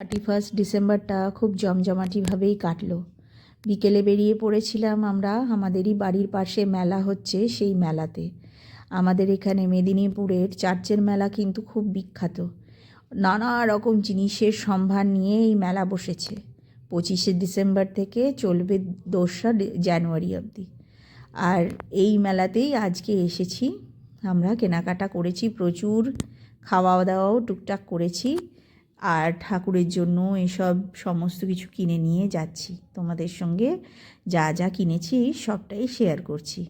ডিসেম্বরটা খুব জমজমাটিভাবেই কাটলো। বিকেলে বেরিয়ে পড়েছিলাম আমরা আমাদেরই বাড়ির পাশে মেলা হচ্ছে সেই মেলাতে। আমাদের এখানে মেদিনীপুরের চার্চের মেলা কিন্তু খুব বিখ্যাত। নানা রকম জিনিসের সম্ভার নিয়ে এই মেলা বসেছে। 25শে ডিসেম্বর থেকে চলবে 2রা জানুয়ারি অবধি। আর এই মেলাতেই আজকে এসেছি। আমরা কেনাকাটা করেছি প্রচুর, খাওয়া দাওয়াও টুকটাক করেছি, আর ঠাকুরের জন্য এসব সমস্ত কিছু কিনে নিয়ে যাচ্ছি। তোমাদের সঙ্গে যা যা কিনেছি সবটাই শেয়ার করছি।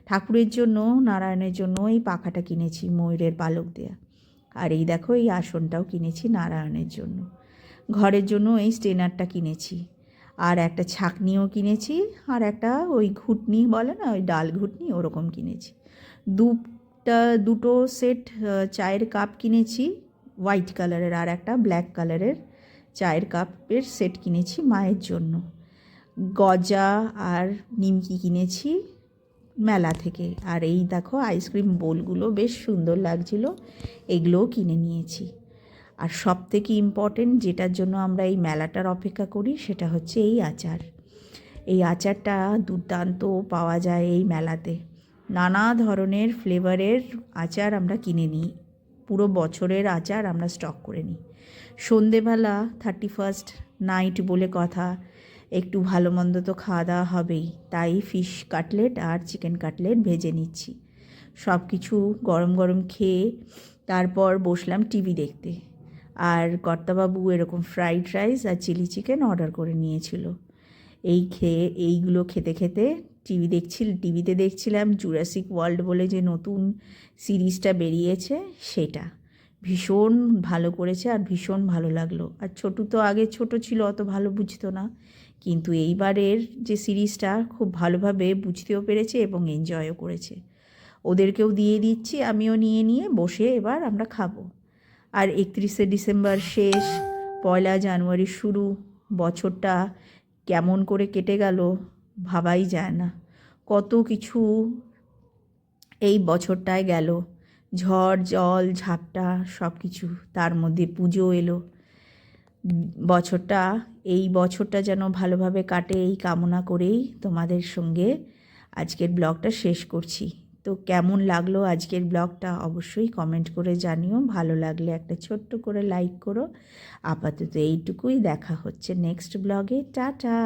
ঠাকুরের জন্য, নারায়ণের জন্য এই পাখাটা কিনেছি ময়ূরের পালক দেয়া। আর এই দেখো এই আসনটাও কিনেছি নারায়ণের জন্য। ঘরের জন্য এই স্টেনারটা কিনেছি, আর একটা ছাঁকনিও কিনেছি, আর একটা ওই ঘুটনি বলে না, ওই ডাল ঘুটনি ওরকম কিনেছি। দুটো সেট চায়ের কাপ কিনেছি হোয়াইট কালারের, আর একটা ব্ল্যাক কালারের চায়ের কাপের সেট কিনেছি মায়ের জন্য। গজা আর নিমকি কিনেছি মেলা থেকে। আর এই দেখো আইসক্রিম বোলগুলো বেশ সুন্দর লাগছিল, এগুলোও কিনে নিয়েছি। আর সবথেকে ইম্পর্টেন্ট যেটার জন্য আমরা এই মেলাটার অপেক্ষা করি সেটা হচ্ছে এই আচার। এই আচারটা দুর্দান্ত পাওয়া যায় এই মেলাতে। নানা ধরনের ফ্লেভারের আচার আমরা কিনে নিই, পুরো বছরের আচার আমরা স্টক করে নিই। সন্ধেবেলা 31st নাইট বলে কথা, একটু ভালো মন্দ তো খাওয়া দাওয়া হবেই, তাই ফিশ কাটলেট আর চিকেন কাটলেট ভেজে নিচ্ছি। সব কিছু গরম গরম খেয়ে তারপর বসলাম টিভি দেখতে। আর কর্তাবাবু এরকম ফ্রাইড রাইস আর চিলি চিকেন অর্ডার করে নিয়েছিল। এইগুলো খেতে খেতে টিভিতে দেখছিলাম জুরাসিক ওয়ার্ল্ড বলে যে নতুন সিরিজটা বেরিয়েছে, সেটা ভীষণ ভালো করেছে আর ভীষণ ভালো লাগলো। আর ছোটু তো আগে ছোট ছিল, অত ভালো বুঝতো না, কিন্তু এইবারের যে সিরিজটা খুব ভালোভাবে বুঝতেও পেরেছে এবং এনজয়ও করেছে। ওদেরকেও দিয়ে দিচ্ছি, আমিও নিয়ে বসে এবার আমরা খাবো। আর 31শে ডিসেম্বর শেষ, 1লা জানুয়ারি শুরু। বছরটা কেমন করে কেটে গেল ভাবাই যায় না। কত কিছু এই বছরটায় গেল, ঝড় জল ঝাপটা সব কিছু, তার মধ্যে পুজো এলো। এই বছরটা যেন ভালোভাবে কাটে এই কামনা করেই তোমাদের সঙ্গে আজকের ব্লগটা শেষ করছি। তো কেমন লাগলো আজকের ব্লগটা অবশ্যই কমেন্ট করে জানিও। ভালো লাগলে একটা ছোট্ট করে লাইক করো। আপাতত এইটুকুই, দেখা হচ্ছে নেক্সট ব্লগে। টাটা।